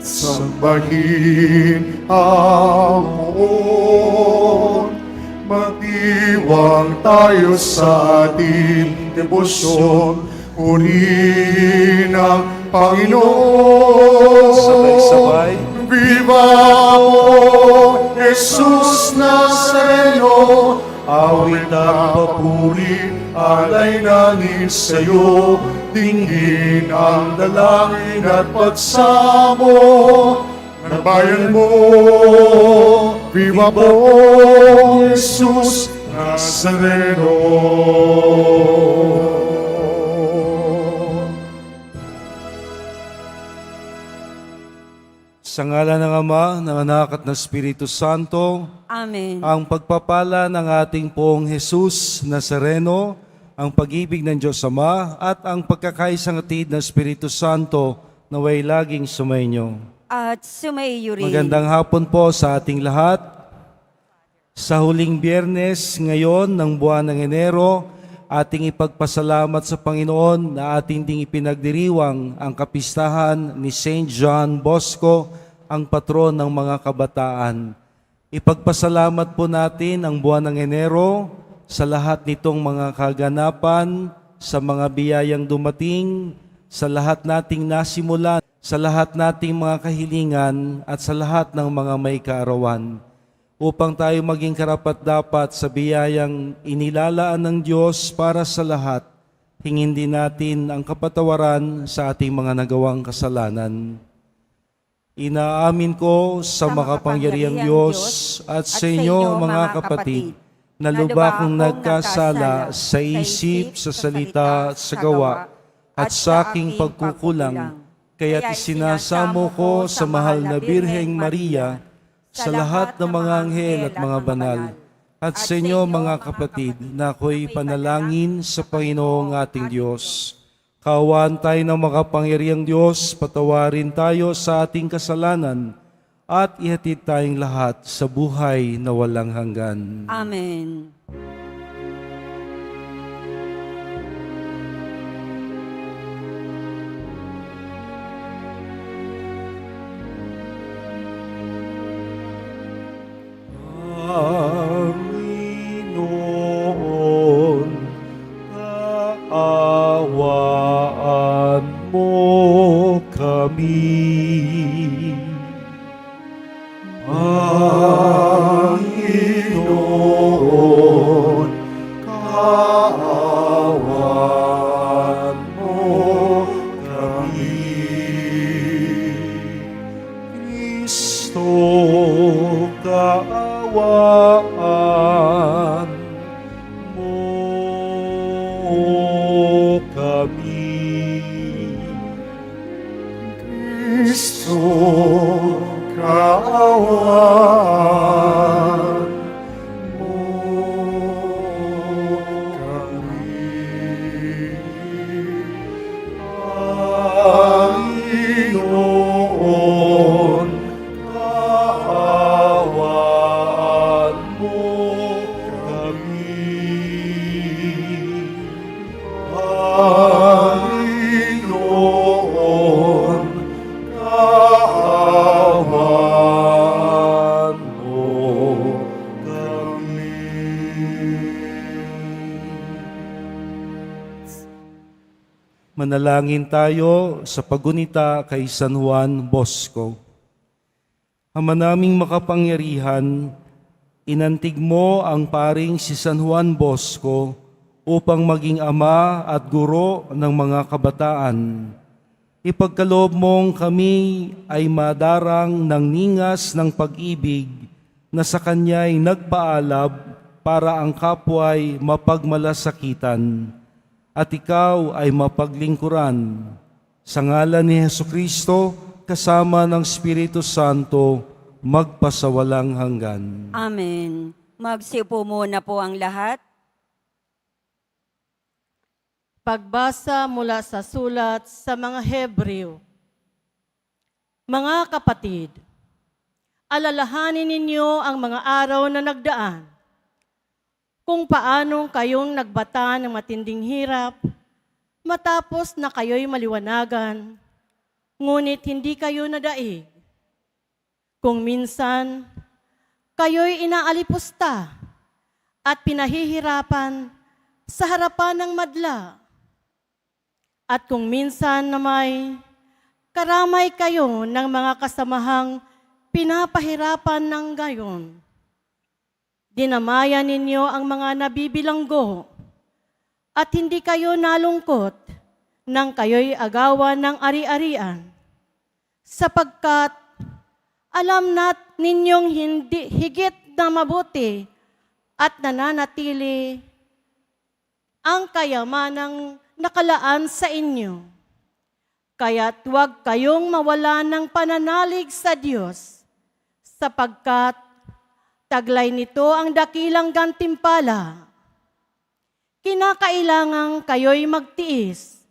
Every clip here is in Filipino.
sambahin ang poon. Magdiwang tayo sa ating debosyon, purihin ang Panginoon. Sabay-sabay. Viva o Jesus Nazareno, awit ang papuri, alay namin sa'yo. Dinggin ang dalangin at pagsamo ng bayan mo. Viva po, Jesus Nazareno. Sa ngala ng Ama, ng Anak at ng Espiritu Santo, Amen. ang pagpapala ng ating Poong Jesus Nazareno, ang pag-ibig ng Diyos Ama, at ang pagkakaisang hatid ng Espiritu Santo naway laging sumainyo. At sumaiyo rin. Magandang hapon po sa ating lahat. Sa huling Biyernes ngayon ng buwan ng Enero, ating ipagpasalamat sa Panginoon na ating ding ipinagdiriwang ang kapistahan ni Saint John Bosco, ang patron ng mga kabataan. Ipagpasalamat po natin ang buwan ng Enero sa lahat nitong mga kaganapan, sa mga biyayang dumating, sa lahat nating nasimulan, sa lahat nating mga kahilingan at sa lahat ng mga may kaarawan. Upang tayo maging karapat-dapat sa biyayang inilalaan ng Diyos para sa lahat, hingin din natin ang kapatawaran sa ating mga nagawang kasalanan. Inaamin ko sa makapangyarihang Diyos at sa inyo mga kapatid, na lubha kong nagkasala sa isip, sa salita at sa gawa, at sa aking pagkukulang, kaya't isinasamo ko sa mahal na Birheng Maria, sa lahat ng mga anghel at mga banal, at sa inyo mga kapatid, na ako'y panalangin sa Panginoong ating Diyos. Kaawaan tayo ng makapangyarihang Diyos, patawarin tayo sa ating kasalanan, at ihatid tayong lahat sa buhay na walang hanggan. Amen. Panginoon, kaawaan mo kami. Panginoon, kaawaan mo kami. Kristo, kaawaan mo kami. Kristo, kaawaan mo kami. Panginoon, kaawaan mo kami. Panginoon, kaawaan mo kami. Manalangin tayo sa paggunita kay San Juan Bosco. Ama naming makapangyarihan, inantig mo ang paring si San Juan Bosco upang maging ama at guro ng mga kabataan. Ipagkaloob mong kami ay madarang ng ningas ng pag-ibig na sa kanya'y nagpaalab para ang kapwa'y mapagmalasakitan at ikaw ay mapaglingkuran. Sa ngalan ni Hesukristo, kasama ng Espiritu Santo, magpasawalang hanggan. Amen. Magsiupo muna po ang lahat. Pagbasa mula sa sulat sa mga Hebreo. Mga kapatid, alalahanin ninyo ang mga araw na nagdaan, kung paanong kayong nagbata ng matinding hirap, matapos na kayo'y maliwanagan, ngunit hindi kayo nadaig. Kung minsan, kayo'y inaalipusta at pinahihirapan sa harapan ng madla. At kung minsan na may karamay kayo ng mga kasamahang pinapahirapan ng gayon, dinamayan ninyo ang mga nabibilanggo at hindi kayo nalungkot nang kayo'y agawan ng ari-arian, sapagkat alam ninyong hindi higit na mabuti at nananatili ang kayamanang nakalaan sa inyo. Kaya't huwag kayong mawala ng pananalig sa Diyos, sapagkat taglay nito ang dakilang gantimpala. Kinakailangang kayo'y magtiis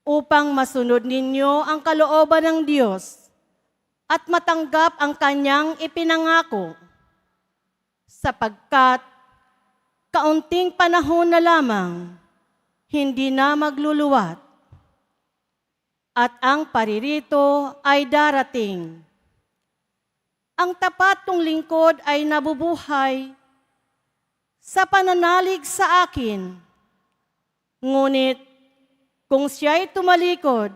upang masunod ninyo ang kalooban ng Diyos at matanggap ang Kanyang ipinangako, sapagkat kaunting panahon na lamang, hindi na magluluwat, at ang paririto ay darating. Ang tapat kong lingkod ay nabubuhay sa pananalig sa akin, ngunit kung siya'y tumalikod,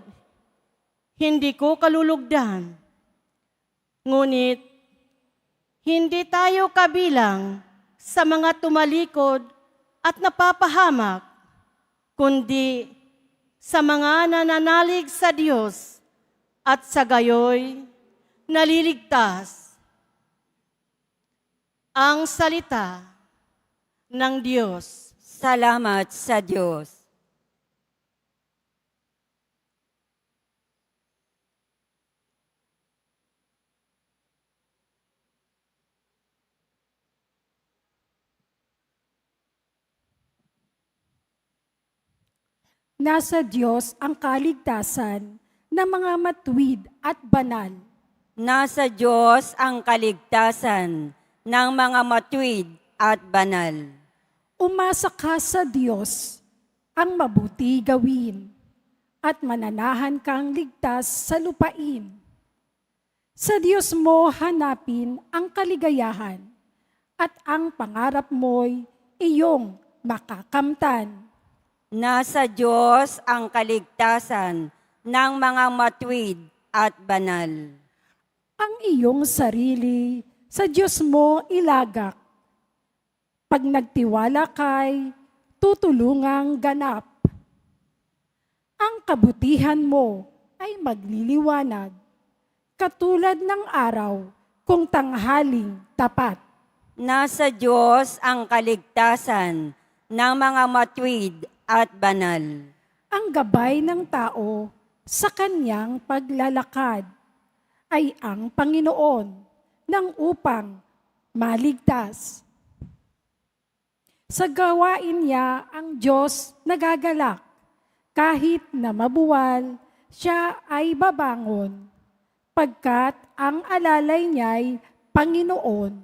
hindi ko kalulugdan. Ngunit hindi tayo kabilang sa mga tumalikod at napapahamak, kundi sa mga nananalig sa Diyos at sa gayoy naliligtas. Ang salita ng Diyos. Salamat sa Diyos. Nasa Diyos ang kaligtasan ng mga matuwid at banal. Nasa Diyos ang kaligtasan ng mga matuwid at banal. Umasa ka sa Diyos ang mabuti gawin at mananahan kang ligtas sa lupain. Sa Diyos mo hanapin ang kaligayahan at ang pangarap mo'y iyong makakamtan. Nasa Diyos ang kaligtasan ng mga matuwid at banal. Ang iyong sarili sa Diyos mo ilagak. Pag nagtiwala kay tutulungang ganap. Ang kabutihan mo ay magliliwanag, katulad ng araw kung tanghaling tapat. Nasa Diyos ang kaligtasan ng mga matuwid at banal. Ang gabay ng tao sa kanyang paglalakad ay ang Panginoon nang upang maligtas. Sa gawain niya ang Diyos nagagalak, kahit na mabuwal, siya ay babangon, pagkat ang alalay niya'y Panginoon.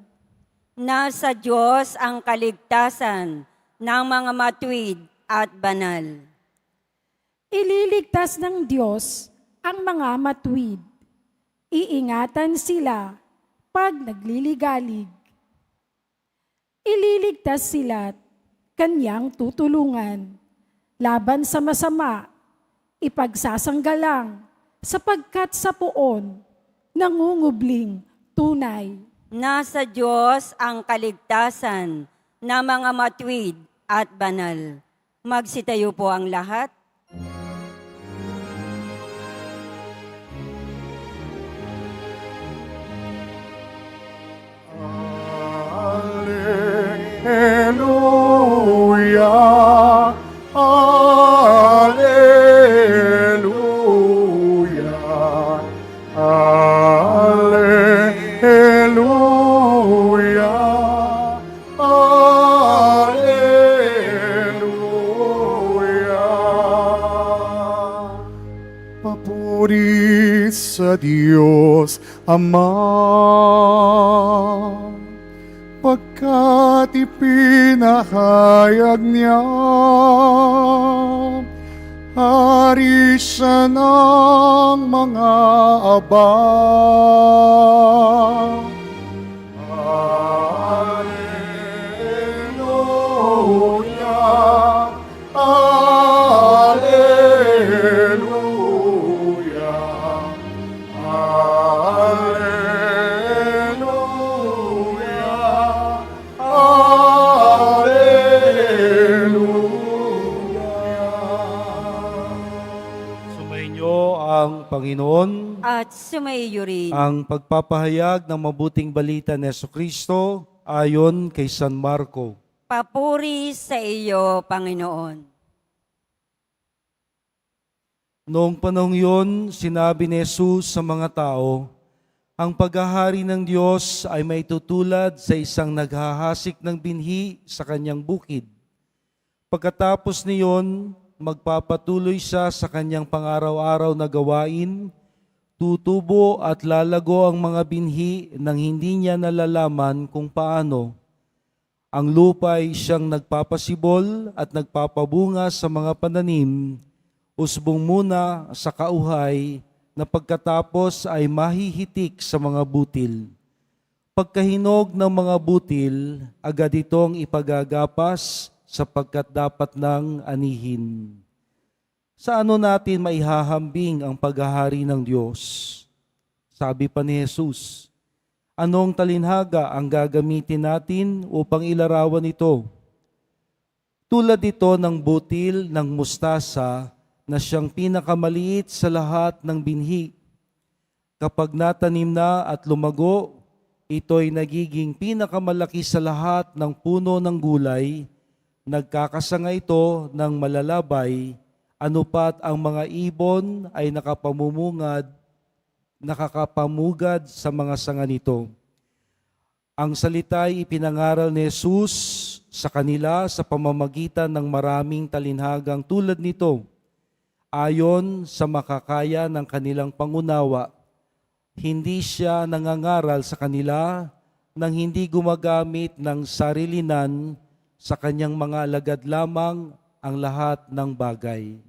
Nasa Diyos ang kaligtasan ng mga matuwid at banal. Ililigtas ng Diyos ang mga matuwid. Iingatan sila pag nagliligalig. Ililigtas sila't kanyang tutulungan. Laban sa masama, ipagsasanggalang sapagkat sa poon, nangungubling tunay. Nasa Diyos ang kaligtasan ng mga matuwid at banal. Magsitayo po ang lahat. Alleluia, alleluia, alleluia, alleluia. Papuri sa Diyos Ama, pagkat ipinahayag niya Hari siya ng mga aba. Alleluia, Alleluia, Alleluia, Alleluia. Sumainyo ang Panginoon. At sumaiyo rin. Ang pagpapahayag ng mabuting balita ni Jesucristo ayon kay San Marco. Papuri sa iyo, Panginoon. Noong panahong yun, sinabi ni Jesus sa mga tao, ang paghahari ng Diyos ay may tutulad sa isang naghahasik ng binhi sa kanyang bukid. Pagkatapos niyon, magpapatuloy siya sa kanyang pang-araw-araw na gawain, tutubo at lalago ang mga binhi nang hindi niya nalalaman kung paano. Ang lupa ay siyang nagpapasibol at nagpapabunga sa mga pananim, usbong muna sa kauhay na pagkatapos ay mahihitik sa mga butil. Pagkahinog ng mga butil, agad itong ipagagapas sapagkat dapat nang anihin. Sa ano natin maihahambing ang paghahari ng Diyos? Sabi pa ni Jesus, anong talinhaga ang gagamitin natin upang ilarawan ito? Tulad ito ng butil ng mustasa na siyang pinakamaliit sa lahat ng binhi. Kapag natanim na at lumago, ito'y nagiging pinakamalaki sa lahat ng puno ng gulay, nagkakasanga ito ng malalabay, anupat ang mga ibon ay nakakapamugad sa mga sanga nito. Ang salita ay ipinangaral ni Jesus sa kanila sa pamamagitan ng maraming talinhagang tulad nito. Ayon sa makakaya ng kanilang pangunawa, hindi siya nangangaral sa kanila nang hindi gumagamit ng sarilinan, sa kanyang mga alagad lamang ang lahat ng bagay.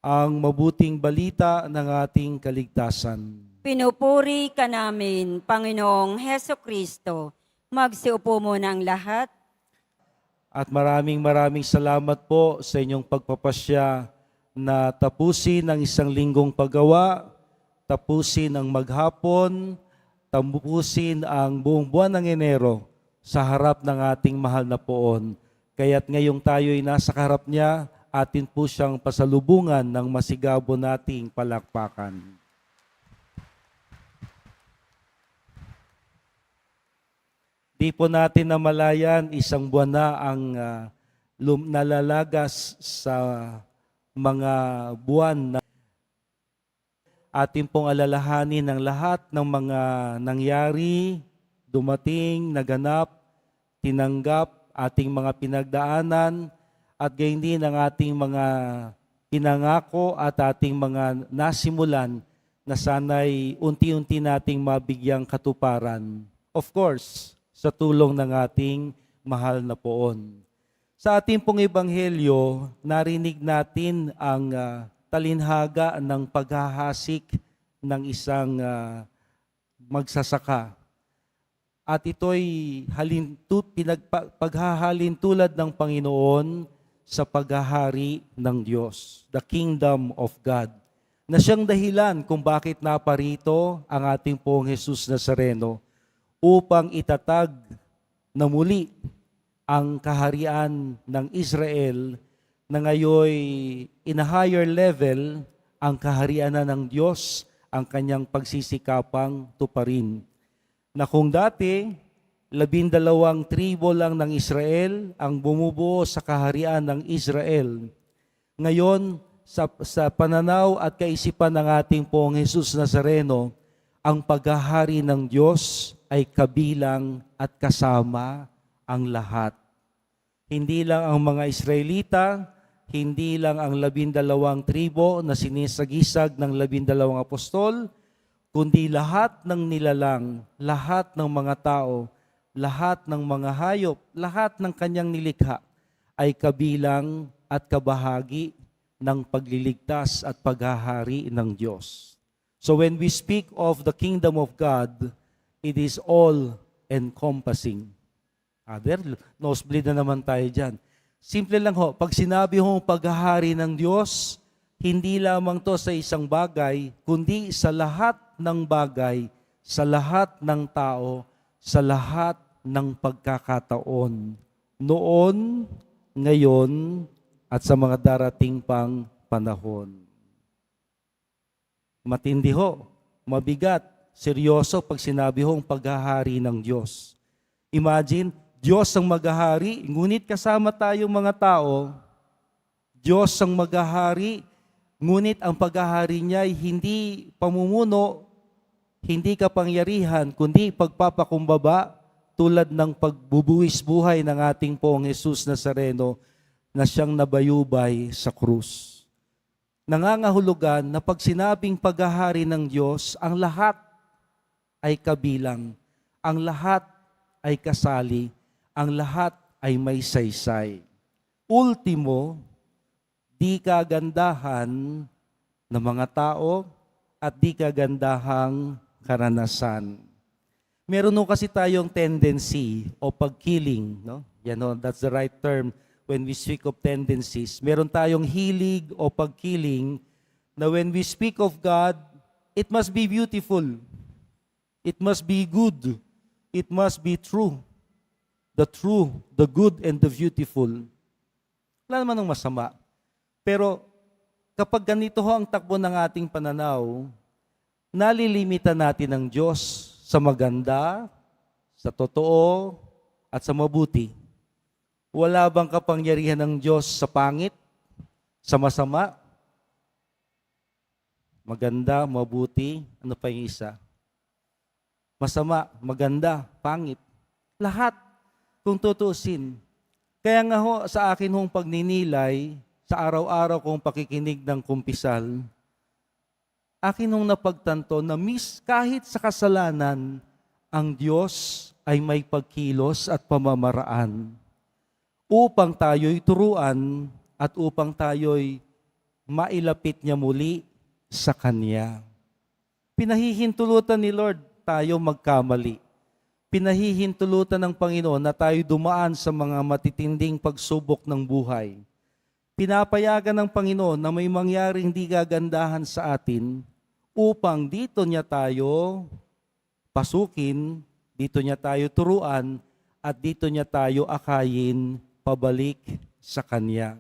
Ang mabuting balita ng ating kaligtasan. Pinupuri ka namin, Panginoong Heso Kristo. Magsiupo muna ang lahat. At maraming salamat po sa inyong pagpapasya na tapusin ang isang linggong paggawa, tapusin ang maghapon, tapusin ang buong buwan ng Enero sa harap ng ating mahal na poon. Kaya't ngayong tayo'y nasa harap niya, atin po siyang pasalubungan ng masigabo nating palakpakan. Di po natin namalayan, isang buwan na ang nalalagas sa mga buwan na atin pong alalahanin ng lahat ng mga nangyari, dumating, naganap, tinanggap, ating mga pinagdaanan, at gayon din ang ating mga pinangako at ating mga nasimulan na sana'y unti-unti nating mabigyang katuparan. Of course, sa tulong ng ating mahal na poon. Sa ating pong ebanghelyo, narinig natin ang talinhaga ng paghahasik ng isang magsasaka. At ito'y paghahalin tulad ng Panginoon sa paghahari ng Diyos, the kingdom of God, na siyang dahilan kung bakit naparito ang ating pong Jesus Nazareno upang itatag na muli ang kaharian ng Israel na ngayoy in a higher level, ang kaharian na ng Diyos, ang kanyang pagsisikapang tuparin. Na kung dati, 12 tribo lang ng Israel ang bumubuo sa kaharian ng Israel. Ngayon, sa pananaw at kaisipan ng ating pong Jesus Nazareno, ang paghahari ng Diyos ay kabilang at kasama ang lahat. Hindi lang ang mga Israelita, hindi lang ang 12 tribo na sinisagisag ng 12 apostol, kundi lahat ng nilalang, lahat ng mga tao, lahat ng mga hayop, lahat ng kanyang nilikha ay kabilang at kabahagi ng pagliligtas at paghahari ng Diyos. So when we speak of the kingdom of God, it is all-encompassing. Nosebleed na naman tayo dyan. Simple lang ho, pag sinabi ho paghahari ng Diyos, hindi lamang to sa isang bagay, kundi sa lahat ng bagay, sa lahat ng tao, sa lahat ng pagkakataon. Noon, ngayon, at sa mga darating pang panahon. Matindi ho, mabigat, seryoso pag sinabi hong paghahari ng Diyos. Imagine, Diyos ang maghahari, ngunit kasama tayong mga tao, Diyos ang maghahari, ngunit ang paghahari niya ay hindi pamumuno, hindi kapangyarihan, kundi pagpapakumbaba tulad ng pagbubuwis buhay ng ating Poong Jesus Nazareno na siyang nabayubay sa krus. Nangangahulugan na pag sinabing paghahari ng Diyos, ang lahat ay kabilang, ang lahat ay kasali, ang lahat ay may saysay. Ultimo, di kagandahan ng mga tao at di kagandahang karanasan. Meron no kasi tayong tendency o pagkiling, no? That's the right term when we speak of tendencies. Meron tayong hilig o pagkiling na when we speak of God, it must be beautiful. It must be good. It must be true. The true, the good, and the beautiful. Wala naman ng masama. Pero kapag ganito ho ang takbo ng ating pananaw, nalilimita natin ang Diyos sa maganda, sa totoo, at sa mabuti. Wala bang kapangyarihan ng Diyos sa pangit, sa masama? Maganda, mabuti, ano pa yung isa? Masama, maganda, pangit. Lahat, kung tutusin. Kaya nga ho, sa akin hong pagninilay, sa araw-araw kong pakikinig ng kumpisal, akin hong napagtanto na kahit sa kasalanan, ang Diyos ay may pagkilos at pamamaraan upang tayo'y turuan at upang tayo'y mailapit niya muli sa Kanya. Pinahihintulutan ni Lord tayo magkamali. Pinahihintulutan ng Panginoon na tayo dumaan sa mga matitinding pagsubok ng buhay. Pinapayagan ng Panginoon na may mangyaring di gagandahan sa atin upang dito niya tayo pasukin, dito niya tayo turuan, at dito niya tayo akayin pabalik sa Kanya.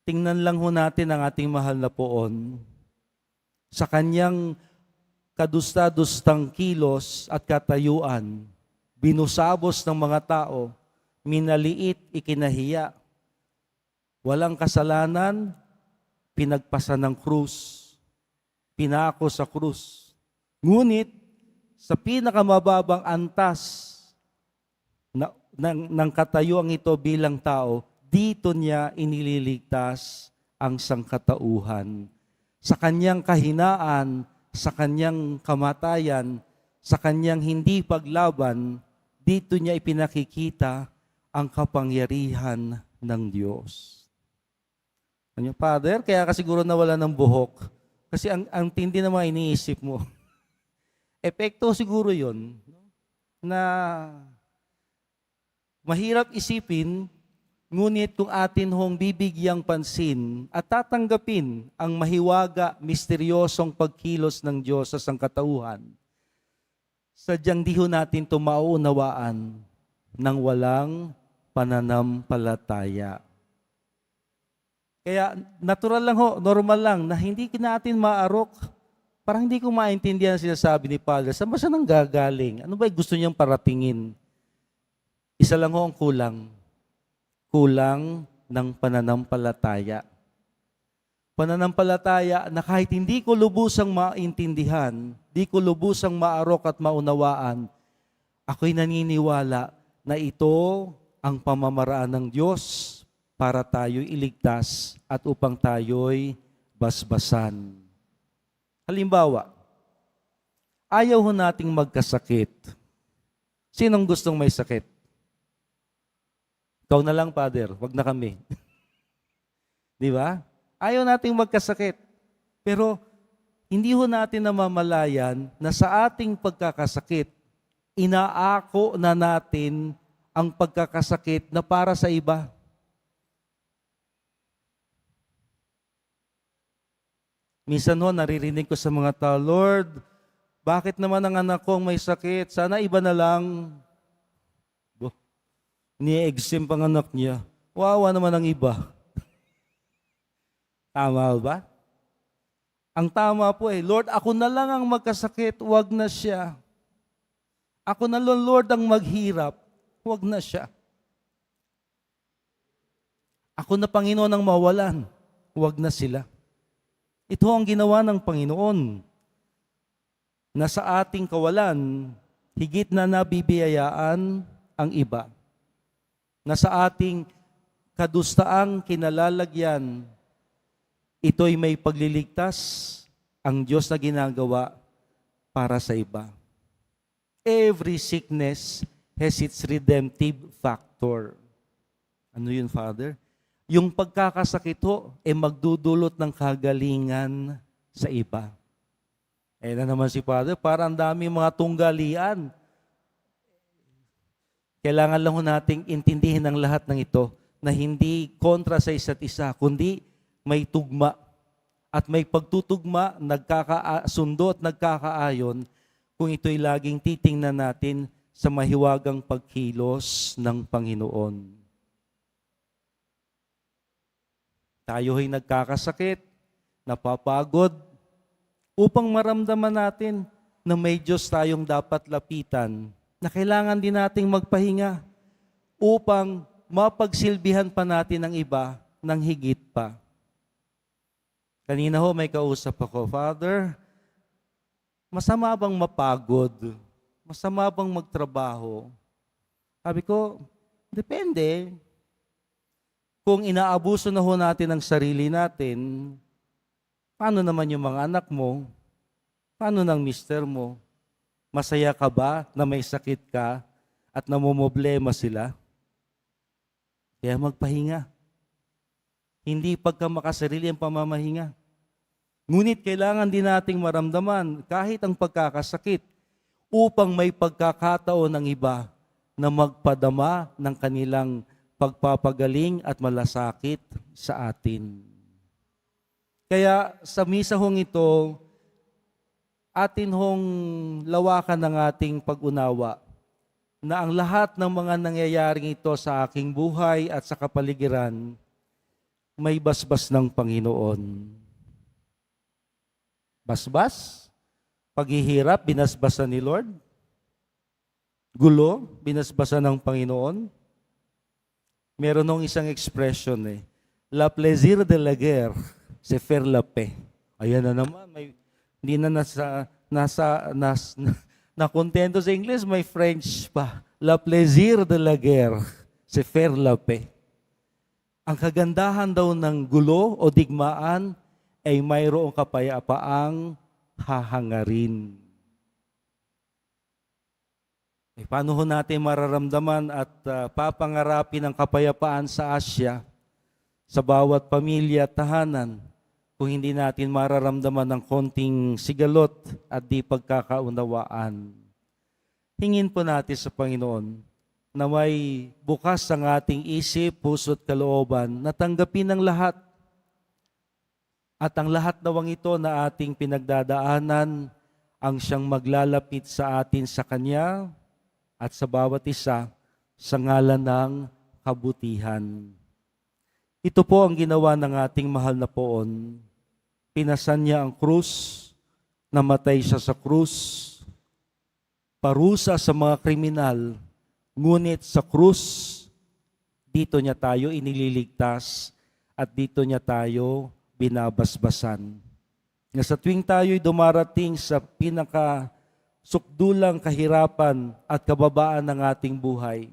Tingnan lang ho natin ang ating mahal na Poon. Sa Kanyang kadusta-dustang kilos at katayuan, binusabos ng mga tao, minaliit, ikinahiya. Walang kasalanan, pinagpasa ng krus, pinako sa krus. Ngunit, sa pinakamababang antas ng katayuang ito bilang tao, dito niya inililigtas ang sangkatauhan. Sa kanyang kahinaan, sa kanyang kamatayan, sa kanyang hindi paglaban, dito niya ipinakikita ang kapangyarihan ng Diyos. Ano, Father, kaya ka siguro nawala ng buhok. Kasi ang tindi na mga iniisip mo. Epekto siguro yon na mahirap isipin, ngunit kung atin hong bibigyang pansin at tatanggapin ang mahiwaga, misteryosong pagkilos ng Diyos sa sangkatauhan, sadyang di ho natin ito mauunawaan ng walang pananampalataya. Kaya natural lang ho, normal lang na hindi natin maarok. Parang hindi ko maintindihan ang sinasabi ni Father. Saan ba siya nang gagaling? Ano ba gusto niyang paratingin? Isa lang ho ang kulang. Kulang ng pananampalataya. Pananampalataya na kahit hindi ko lubusang maintindihan, di ko lubusang maarok at maunawaan, ako'y naniniwala na ito ang pamamaraan ng Diyos para tayo'y iligtas at upang tayo'y basbasan. Halimbawa, ayaw ho nating magkasakit. Sinong gustong may sakit? Ikaw na lang, Father. Wag na kami. Di ba? Ayaw nating magkasakit. Pero hindi ho natin namamalayan na sa ating pagkakasakit, inaako na natin ang pagkakasakit na para sa iba. Minsan ho, naririnig ko sa mga tao, Lord, bakit naman ang anak ko may sakit? Sana iba na lang. Ni-exempt ang anak niya. Wawa naman ang iba. Tama ba? Ang tama po Lord, ako na lang ang magkasakit, wag na siya. Ako na lang, Lord, ang maghirap, wag na siya. Ako na, Panginoon, ang mawalan, wag na sila. Ito ang ginawa ng Panginoon na sa ating kawalan, higit na nabibiyayaan ang iba. Na sa ating kadustaang kinalalagyan, ito'y may pagliligtas ang Diyos na ginagawa para sa iba. Every sickness has its redemptive factor. Ano yun, Father? Yung pagkakasakit ho, magdudulot ng kagalingan sa iba. Na naman si Father, parang dami mga tunggalian. Kailangan lang ho nating intindihin ang lahat ng ito na hindi kontra sa isa't isa, kundi may tugma at may pagtutugma, nagkakasundo at nagkakaayon kung ito'y laging titingnan natin sa mahiwagang pagkilos ng Panginoon. Tayo'y nagkakasakit, napapagod, upang maramdaman natin na may Diyos tayong dapat lapitan, na kailangan din nating magpahinga upang mapagsilbihan pa natin ang iba ng higit pa. Kanina ho may kausap ako, Father, masama bang mapagod? Masama bang magtrabaho? Sabi ko, depende. Kung inaabuso na ho natin ang sarili natin, paano naman yung mga anak mo? Paano ng mister mo? Masaya ka ba na may sakit ka at namumblema sila? Kaya magpahinga. Hindi pagka makasarili ang pamamahinga. Ngunit kailangan din nating maramdaman kahit ang pagkakasakit upang may pagkakataon ng iba na magpadama ng kanilang pagpapagaling at malasakit sa atin. Kaya sa misa hong ito, atin hong lawakan ng ating pag-unawa na ang lahat ng mga nangyayaring ito sa aking buhay at sa kapaligiran may basbas ng Panginoon. Basbas? Paghihirap, binasbasan ni Lord? Gulo, binasbasan ng Panginoon? Meron nung isang expression La plaisir de la guerre, c'est faire la paix. Ayan na naman, hindi na nakontento sa English, may French pa. La plaisir de la guerre, c'est faire la paix. Ang kagandahan daw ng gulo o digmaan ay mayroong kapayapaang hahangarin. Paano ho natin mararamdaman at papangarapin ang kapayapaan sa Asya, sa bawat pamilya at tahanan, kung hindi natin mararamdaman ng konting sigalot at di pagkakaunawaan? Hingin po natin sa Panginoon na may bukas ang ating isip, puso at kalooban na tanggapin ang lahat. At ang lahat nawang ito na ating pinagdadaanan ang siyang maglalapit sa atin sa Kanya at sa bawat isa sa ngalan ng kabutihan. Ito po ang ginawa ng ating mahal na Poon. Pinasan niya ang krus, namatay siya sa krus, parusa sa mga kriminal. Ngunit sa krus, dito niya tayo inililigtas at dito niya tayo binabasbasan. Na sa tuwing tayo'y dumarating sa pinakasukdulang kahirapan at kababaan ng ating buhay,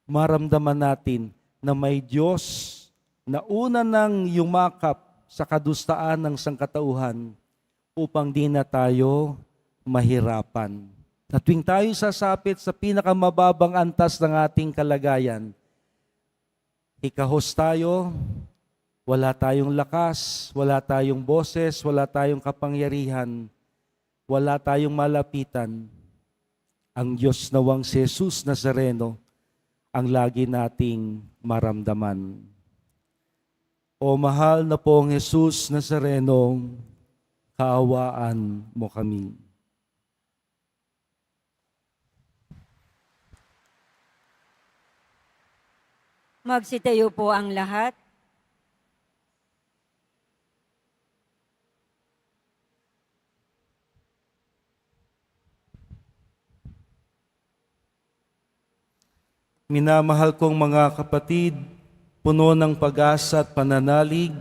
maramdaman natin na may Diyos na una nang yumakap sa kadustaan ng sangkatauhan upang di na tayo mahirapan. Na tuwing tayo sasapit sa pinakamababang antas ng ating kalagayan, hikahos tayo, Wala tayong lakas, wala tayong boses, wala tayong kapangyarihan, wala tayong malapitan. Ang Diyos nawang si Jesus Nazareno ang lagi nating maramdaman. O mahal na pong Jesus Nazareno, kaawaan mo kami. Magsitayo po ang lahat. Minamahal kong mga kapatid, puno ng pag-asa at pananalig,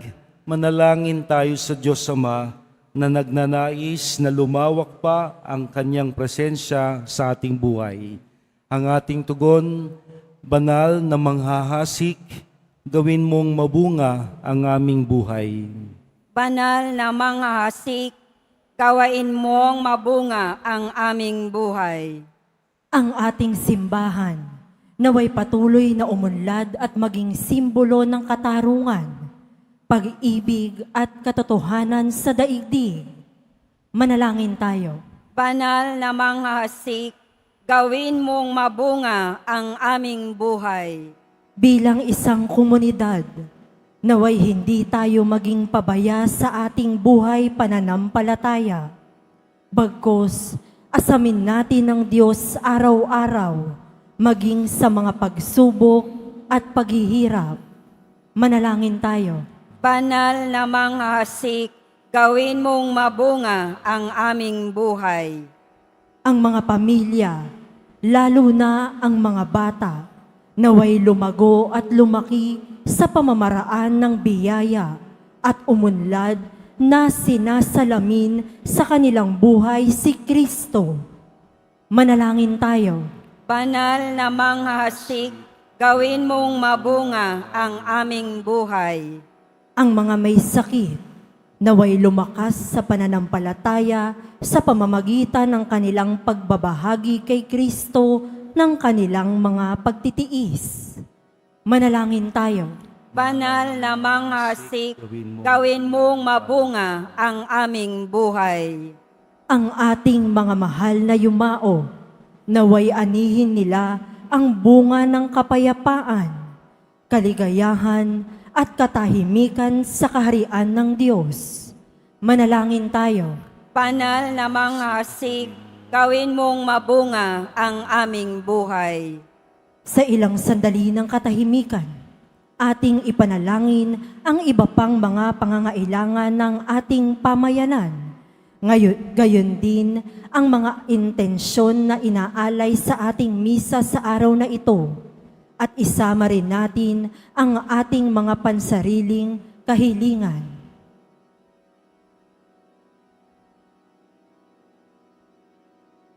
manalangin tayo sa Diyos Ama na nagnanais na lumawak pa ang Kanyang presensya sa ating buhay. Ang ating tugon, banal na manghahasik, gawin mong mabunga ang aming buhay. Banal na mga hasik, gawain mong mabunga ang aming buhay. Ang ating simbahan, naway patuloy na umunlad at maging simbolo ng katarungan, pag-ibig at katotohanan sa daigdig. Manalangin tayo. Banal na mga hasik, gawin mong mabunga ang aming buhay. Bilang isang komunidad, naway hindi tayo maging pabaya sa ating buhay pananampalataya. Bagkus, asamin natin ng Diyos araw-araw, maging sa mga pagsubok at paghihirap. Manalangin tayo. Banal na mga hasik, gawin mong mabunga ang aming buhay. Ang mga pamilya, lalo na ang mga bata, naway lumago at lumaki sa pamamaraan ng biyaya at umunlad na sinasalamin sa kanilang buhay si Kristo. Manalangin tayo. Banal na mga hasik, gawin mong mabunga ang aming buhay. Ang mga may sakit, naway lumakas sa pananampalataya sa pamamagitan ng kanilang pagbabahagi kay Kristo ng kanilang mga pagtitiis. Manalangin tayo. Banal na mga hasik, gawin mong mabunga ang aming buhay. Ang ating mga mahal na yumao, naway anihin nila ang bunga ng kapayapaan, kaligayahan at katahimikan sa kaharian ng Diyos. Manalangin tayo. Banal na mga hasik, gawin mong mabunga ang aming buhay. Sa ilang sandali ng katahimikan, ating ipanalangin ang iba pang mga pangangailangan ng ating pamayanan. Gayon din ang mga intensyon na inaalay sa ating misa sa araw na ito at isama rin natin ang ating mga pansariling kahilingan.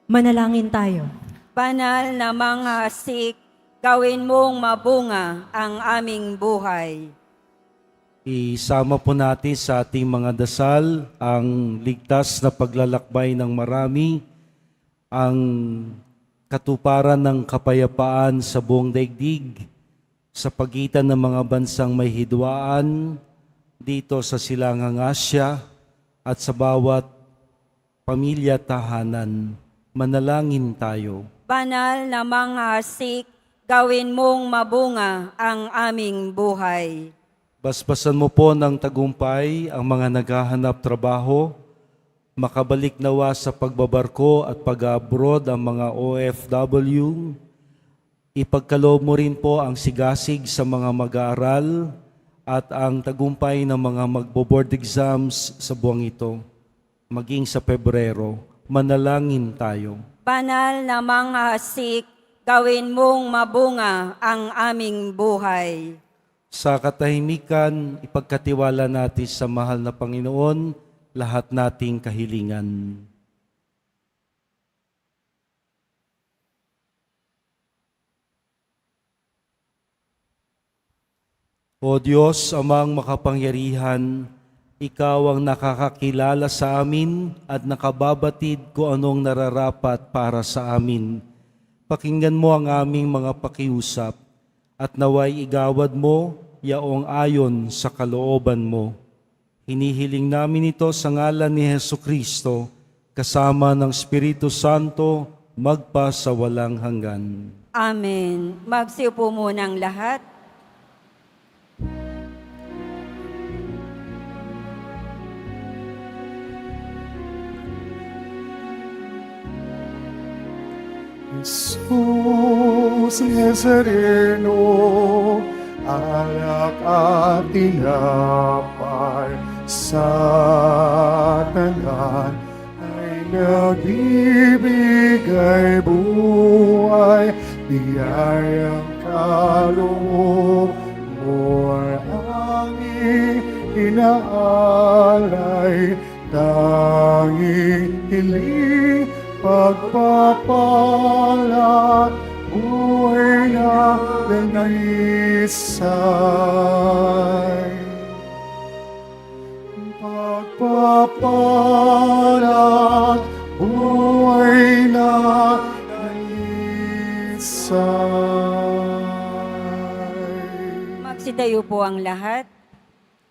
Manalangin tayo. Banal na mga hasik, gawin mong mabunga ang aming buhay. Isama po natin sa ating mga dasal ang ligtas na paglalakbay ng marami, ang katuparan ng kapayapaan sa buong daigdig, sa pagitan ng mga bansang may hidwaan, dito sa Silangang Asya, at sa bawat pamilya tahanan. Manalangin tayo. Banal na mga hasik, gawin mong mabunga ang aming buhay. Basbasan mo po ng tagumpay ang mga naghahanap trabaho, makabalik nawa sa pagbabarko at pag-abroad ang mga OFW, ipagkaloob mo rin po ang sigasig sa mga mag-aaral at ang tagumpay ng mga magbo-board exams sa buwang ito, maging sa Pebrero. Manalangin tayo. Banal na mga hasik, gawin mong mabunga ang aming buhay. Sa katahimikan, ipagkatiwala natin sa mahal na Panginoon lahat nating kahilingan. O Diyos, Amang makapangyarihan, Ikaw ang nakakakilala sa amin at nakababatid kung anong nararapat para sa amin. Pakinggan mo ang aming mga pakiusap at naway igawad mo yaong ayon sa kalooban mo. Hinihiling namin ito sa ngalan ni Hesukristo, kasama ng Espiritu Santo, magpa sa walang hanggan. Amen. Magsiupo muna ang lahat. Jesus Nazareno, alak at tinapay sa tanan ay nagbibigay buhay, biyayang kaloob mo ay aming inaalay, tanging hiling pagpapalat, buhay na naisay. Pagpapalat, buhay na naisay. Magsitayo po ang lahat.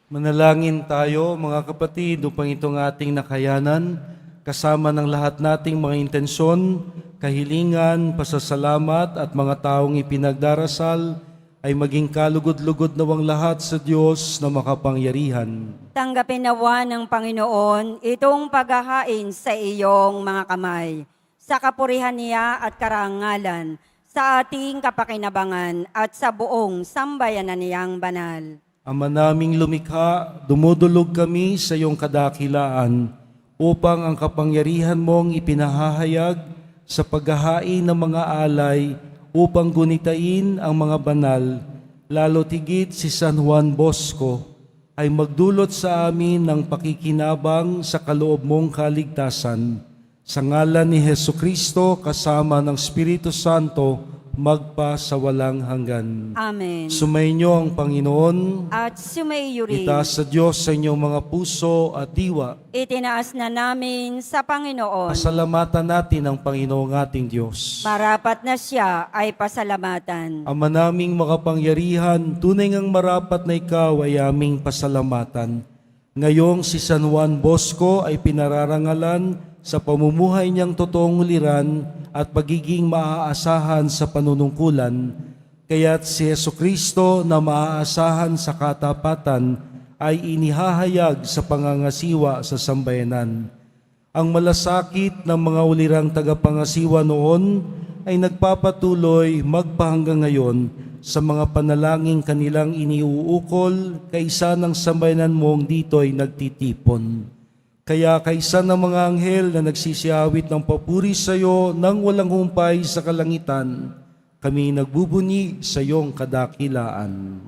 Manalangin tayo, mga kapatid, upang itong ating nakayanan, kasama ng lahat nating mga intensyon, kahilingan, pasasalamat at mga taong ipinagdarasal, ay maging kalugod-lugod nawang lahat sa Diyos na makapangyarihan. Tanggapin nawa ng Panginoon itong paghahain sa iyong mga kamay, sa kapurihan niya at karangalan, sa ating kapakinabangan at sa buong sambayanan niyang banal. Ama naming lumikha, dumudulog kami sa iyong kadakilaan, upang ang kapangyarihan mong ipinahahayag sa paghahain ng mga alay upang gunitain ang mga banal, lalo tigit si San Juan Bosco, ay magdulot sa amin ng pakikinabang sa kaloob mong kaligtasan. Sa ngalan ni Hesukristo kasama ng Espiritu Santo, magpa sa walang hanggan. Amen. Sumainyo ang Panginoon. At sumaiyo rin. Itaas sa Diyos sa inyong mga puso at diwa. Itinaas na namin sa Panginoon. Pasalamatan natin ang Panginoong ating Diyos. Marapat na siya ay pasalamatan. Ama naming makapangyarihan, tunay ngang marapat na ikaw ay aming pasalamatan. Ngayong si San Juan Bosco ay pinararangalan sa pamumuhay niyang totoong uliran at pagiging maaasahan sa panunungkulan, kaya't si Hesukristo na maaasahan sa katapatan ay inihahayag sa pangangasiwa sa sambayanan. Ang malasakit ng mga ulirang tagapangasiwa noon ay nagpapatuloy magpahanggang ngayon sa mga panalangin kanilang iniuukol kaysa ng sambayanan mong dito'y nagtitipon. Kaya kaysa ng mga anghel na nagsisiawit ng papuri sa iyo nang walang humpay sa kalangitan, kami nagbubuni sa iyong kadakilaan.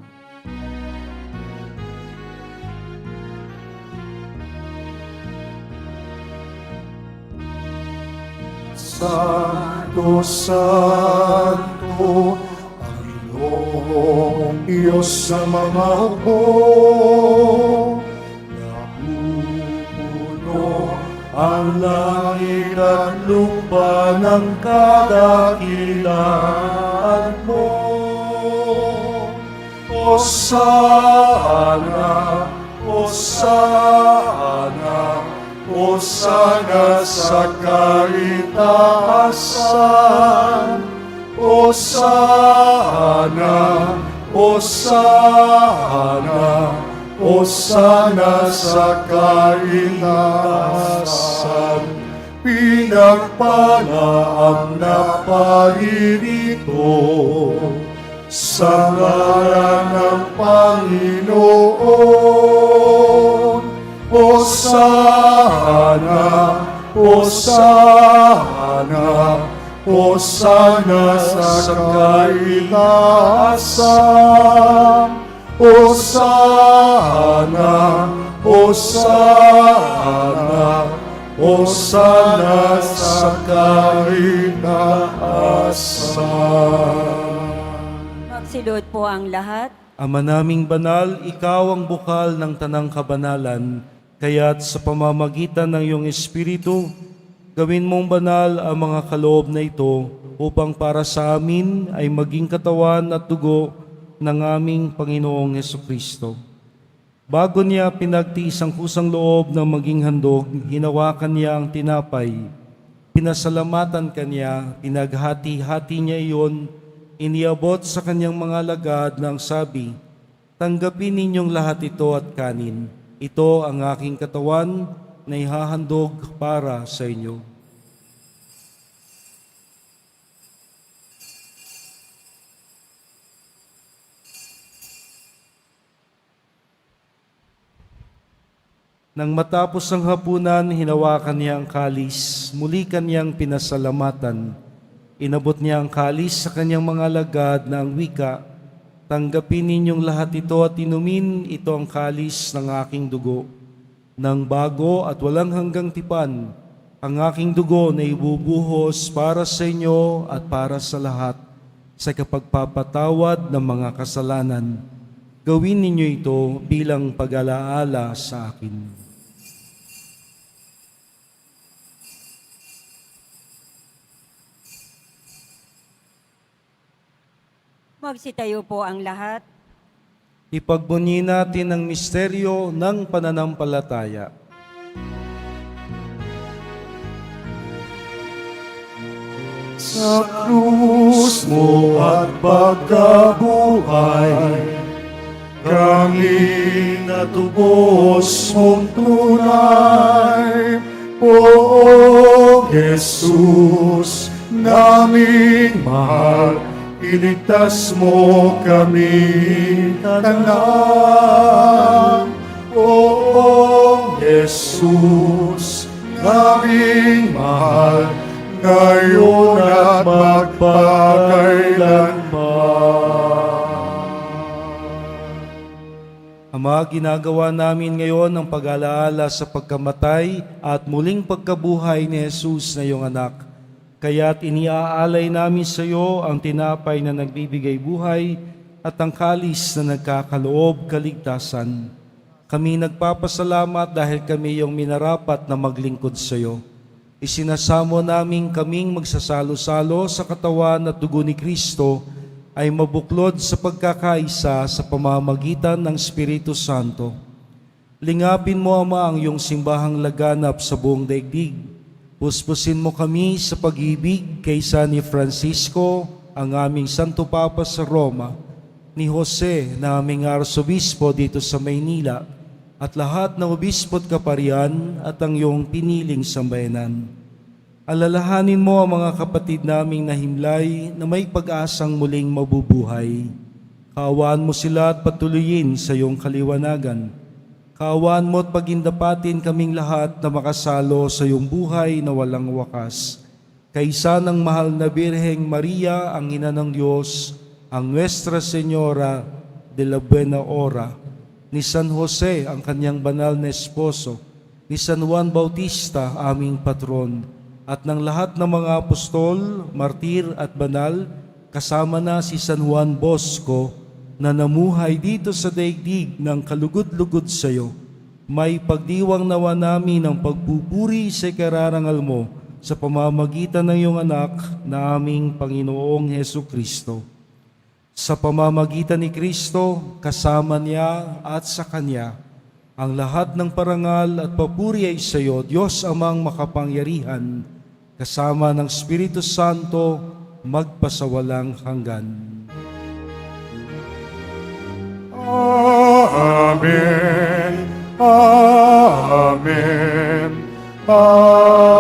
Santo, Santo, Panginoong Diyos sa mga hukbo, napupuno ang langit at lupa ng kadakilaan mo. Hosana, Hosana, Hosana sa kaitaasan. Hosana, Hosana, Hosana sa kaitaasan. Pinagpala ang naparirito sa ngalan ng Panginoon. Hosana, Hosana, Hosana sa kaitaasan. Hosana, Hosana, Hosana sa kaitaasan. Magsilod po ang lahat. Ama naming banal, ikaw ang bukal ng tanang kabanalan, kaya't sa pamamagitan ng iyong Espiritu, gawin mong banal ang mga kaloob na ito upang para sa amin ay maging katawan at dugo ng aming Panginoong Hesukristo. Bago niya pinagtiis ang kusang loob na maging handog, hinawakan niya ang tinapay, pinasalamatan kanya, pinaghati-hati niya iyon, iniabot sa kanyang mga alagad ng sabi, "Tanggapin ninyong lahat ito at kanin. Ito ang aking katawan na ihahandog para sa inyo." Nang matapos ang hapunan, hinawakan niya ang kalis, muli kanyang pinasalamatan. Inabot niya ang kalis sa kanyang mga alagad na ang wika, "Tanggapin ninyong lahat ito at inumin, ito ang kalis ng aking dugo, ng bago at walang hanggang tipan, ang aking dugo na ibubuhos para sa inyo at para sa lahat, sa kapagpapatawad ng mga kasalanan. Gawin ninyo ito bilang pag-alaala sa akin." Magsitayo po ang lahat. Ipagbunyi natin ang misteryo ng pananampalataya. Sa krus mo at pagkabuhay, kami natubos mong tunay. Poong Jesus, naming mahal, iligtas mo kami tanan. Poong Jesus, naming mahal, ngayon at magpakailanman. Ama, ginagawa namin ngayon ang pag-alaala sa pagkamatay at muling pagkabuhay ni Jesus na iyong anak. Kaya't iniaalay namin sa iyo ang tinapay na nagbibigay buhay at ang kalis na nagkakaloob kaligtasan. Kami nagpapasalamat dahil kami iyong minarapat na maglingkod sa iyo. Isinasamo namin kaming magsasalo-salo sa katawan at dugo ni Kristo ay mabuklod sa pagkakaisa sa pamamagitan ng Espiritu Santo. Lingapin mo, Ama, ang iyong simbahang laganap sa buong daigdig. Puspusin mo kami sa pag-ibig kay San Francisco, ang aming Santo Papa sa Roma, ni Jose na aming Arsobispo dito sa Maynila, at lahat ng obispo at kaparian at ang iyong piniling sambayanan. Alalahanin mo ang mga kapatid naming nahimlay na may pag-asang muling mabubuhay. Kaawaan mo sila at patuloyin sa iyong kaliwanagan. Kaawaan mo at pagindapatin kaming lahat na makasalo sa iyong buhay na walang wakas. Kaisa ng mahal na Birheng Maria, ang Ina ng Diyos, ang Nuestra Señora de la Buena Hora, ni San Jose, ang kanyang banal na esposo, ni San Juan Bautista, aming patron, at ng lahat ng mga apostol, martir at banal, kasama na si San Juan Bosco, na namuhay dito sa daigdig ng kalugod-lugod sa iyo. May pagdiwang nawa namin ang pagpupuri sa kararangal mo sa pamamagitan ng iyong anak na aming Panginoong Hesukristo. Sa pamamagitan ni Kristo, kasama niya at sa Kanya, ang lahat ng parangal at papuri ay sa iyo, Diyos Amang makapangyarihan, kasama ng Espiritu Santo, magpasawalang hanggan. Amen. Amen. Amen.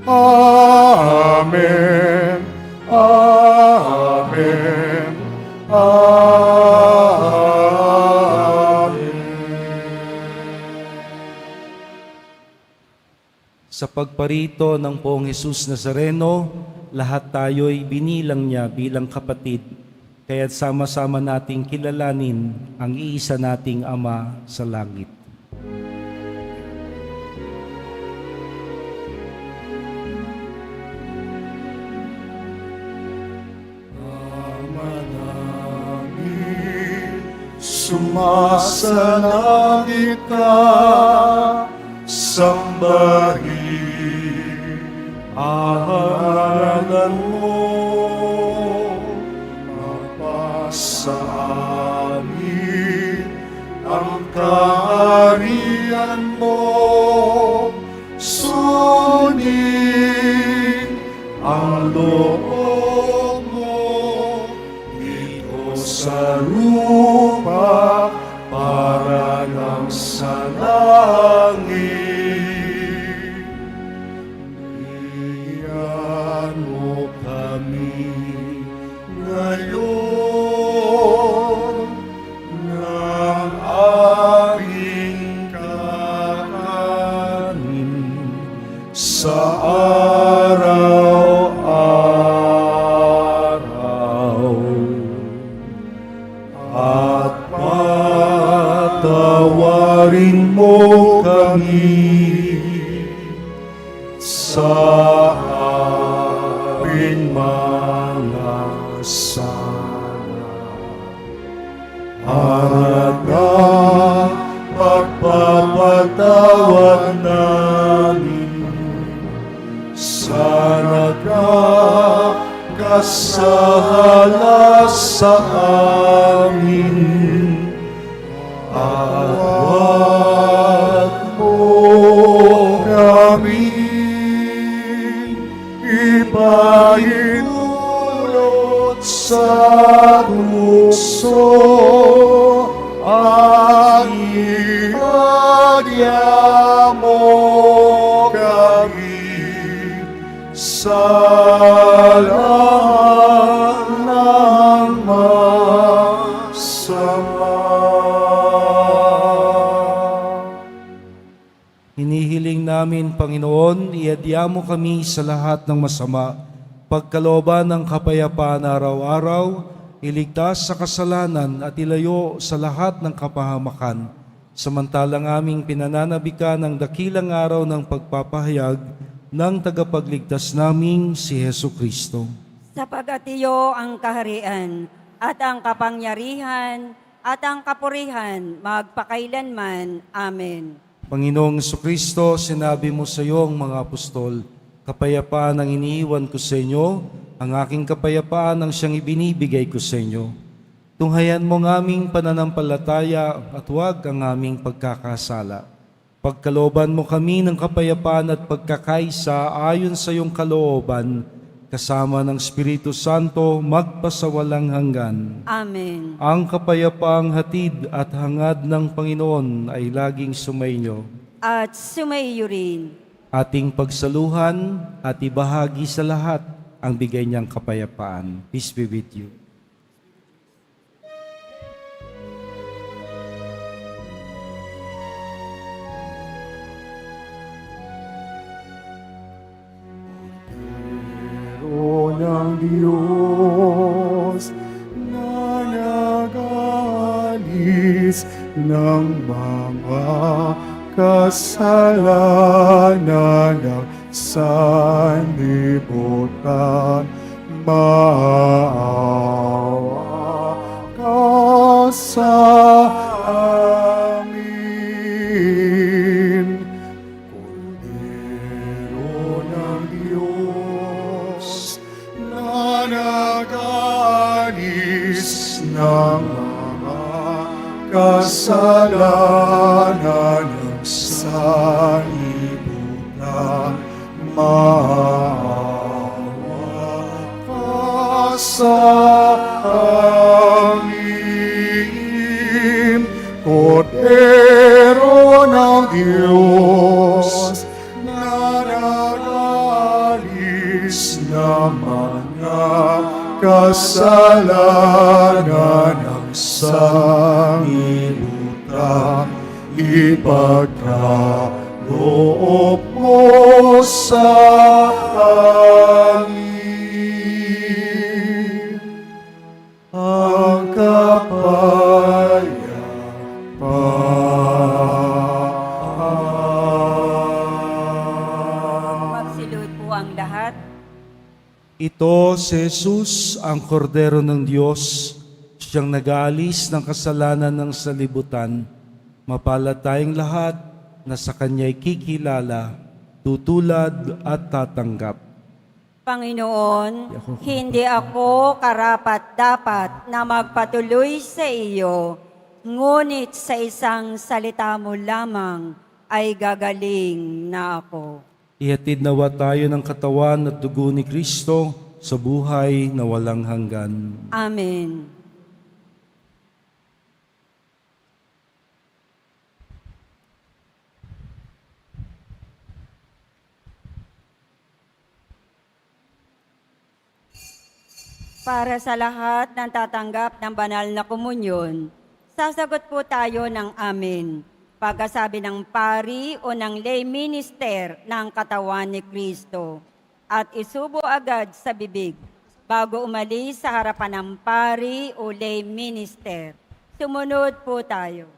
Amen. Amen. Amen. Sa pagparito ng Poong Jesus Nazareno, lahat tayo'y binilang niya bilang kapatid, kaya't sama-sama nating kilalanin ang iisa nating Ama sa langit. Ama namin, sumasalangit ka, sambahin ang ngalan mo. kaharian mo, sunin ang loob mo dito sa lupa para lang sa langit. Bigyan mo kami ngayon ng aming kakanin sa araw-araw at patawarin mo kami sa aming mga sala. At ang pagpapatawad namin sa nagkakasahala sa amin. At huwag mo kami ipahinulot sa tukso at iadya mo kami sa lahat ng masama. Hinihiling namin, Panginoon, iadya mo kami sa lahat ng masama, pagkalooban ng kapayapaan araw-araw, iligtas sa kasalanan at ilayo sa lahat ng kapahamakan, samantalang aming pinananabikan ng dakilang araw ng pagpapahayag ng tagapagligtas naming si Hesu Kristo. Sapagat iyo ang kaharian at ang kapangyarihan at ang kapurihan magpakailanman. Amen. Panginoong Kristo, sinabi mo sa iyong mga apostol, kapayapaan ang iniiwan ko sa inyo, ang aking kapayapaan ang siyang ibinibigay ko sa inyo. Tunghayan mo ang aming pananampalataya at huwag ang aming pagkakasala. Pagkalooban mo kami ng kapayapaan at pagkakaisa ayon sa iyong kalooban, kasama ng Espiritu Santo, magpasawalang hanggan. Amen. Ang kapayapaang hatid at hangad ng Panginoon ay laging sumainyo. At sumaiyo rin. Ating pagsaluhan at ibahagi sa lahat ang bigay niyang kapayapaan. Peace be with you. Ng Diyos na nag-alis ng mga kasalanan ng sanlibutan, maawa ka sa amin. Kordero ng Diyos na nag-alis ng mga kasalanan ng sanlibutan, maawa ka sa amin. Kordero ng Diyos na nag-alis ng mga kasalanan ng sanlibutan, ipagkaloob mo sa amin ang kapayapaan. Magsilod po ang lahat. Ito si Jesus, ang kordero ng Diyos, siyang nag-aalis ng kasalanan ng salibutan. Mapalad tayong lahat na sa Kanya'y kikilala, tutulad at tatanggap. Panginoon, hindi ako karapat-dapat na magpatuloy sa iyo, ngunit sa isang salita mo lamang ay gagaling na ako. Ihatid nawa tayo ng katawan at dugo ni Kristo sa buhay na walang hanggan. Amen. Para sa lahat ng tatanggap ng banal na komunyon, sasagot po tayo ng amen. Pagkasabi ng pari o ng lay minister ng katawan ni Kristo at isubo agad sa bibig bago umalis sa harapan ng pari o lay minister. Sumunod po tayo.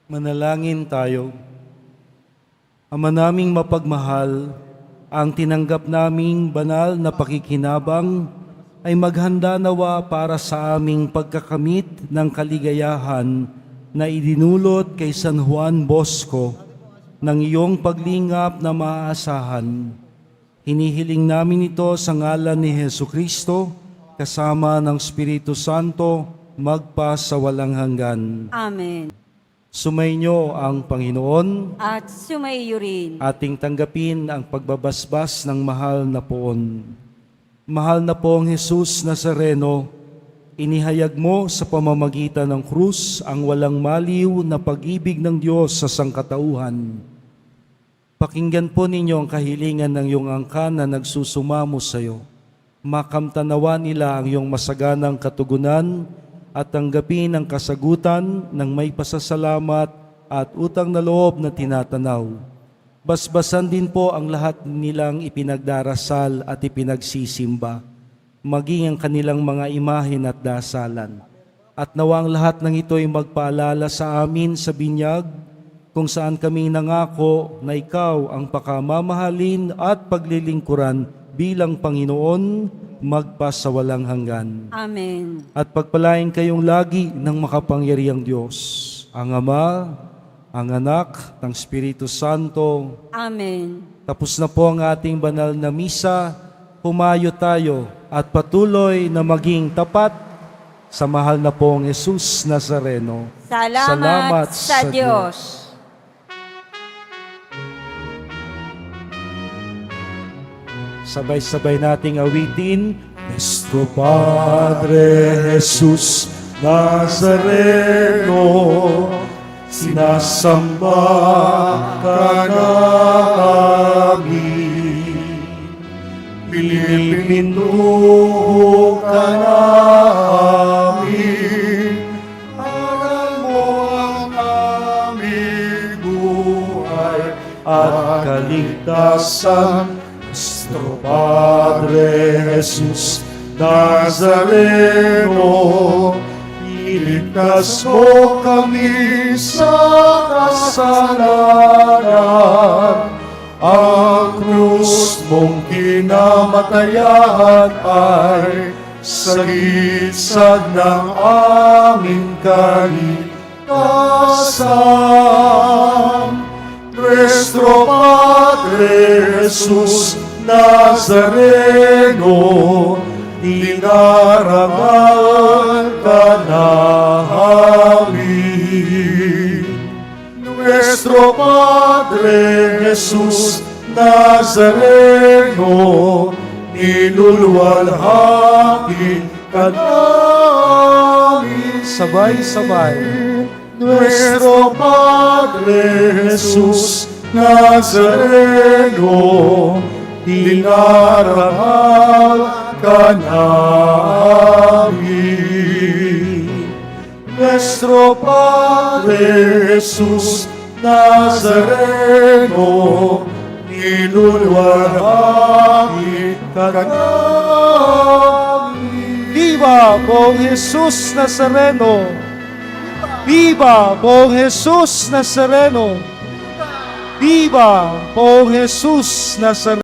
Manalangin tayo. Ama naming mapagmahal, ang tinanggap naming banal na pakikinabang ay maghanda nawa para sa aming pagkakamit ng kaligayahan na idinulot kay San Juan Bosco ng iyong paglingap na maaasahan. Hinihiling namin ito sa ngalan ni Jesucristo kasama ng Espiritu Santo magpa sa walang hanggan. Amen. Sumainyo ang Panginoon. At sumaiyo rin. Ating tanggapin ang pagbabasbas ng mahal na poon. Mahal na poong Jesus Nazareno, inihayag mo sa pamamagitan ng krus ang walang maliw na pag-ibig ng Diyos sa sangkatauhan. Pakinggan po ninyo ang kahilingan ng iyong angkan na nagsusumamo sa iyo. Makamtanawa nila ang iyong masaganang katugunan at tanggapin ang kasagutan ng may pasasalamat at utang na loob na tinatanaw. Basbasan din po ang lahat nilang ipinagdarasal at ipinagsisimba, maging ang kanilang mga imahen at dasalan. At nawang lahat ng ito ay magpaalala sa amin sa binyag, kung saan kami nangako na ikaw ang pakamamahalin at paglilingkuran bilang Panginoon magpa sa walang hanggan. Amen. At pagpalain kayong lagi ng makapangyarihang Diyos, ang Ama, ang Anak, ng Espiritu Santo. Amen. Tapos na po ang ating banal na misa, humayo tayo at patuloy na maging tapat sa mahal na pong Jesus Nazareno. Salamat sa Diyos. Sabay-sabay nating awitin. Nuestro Padre Jesus Nazareno, sinasamba ka namin. Pinipinuho ka namin. Aral mo ang aming buhay at kaligtasan. Nuestro Padre Jesus Nazareno, iligtas mo kami sa kasalanan. Ang krus mong kinamatayan ay sagisag ng aming kaligtasan. Nuestro Padre Jesus Nazareno, dinarangal ka namin. Nuestro Padre Jesus Nazareno, niluluwalhati ka namin. Sabay-sabay. Nuestro Padre Jesús Nazareno, dinarangal ka namin. Nuestro Padre Jesús Nazareno, niluluwalhati ka namin. Viva Poong Jesus Nazareno! Viva Poong Jesus Nazareno! Viva Poong Jesus Nazareno!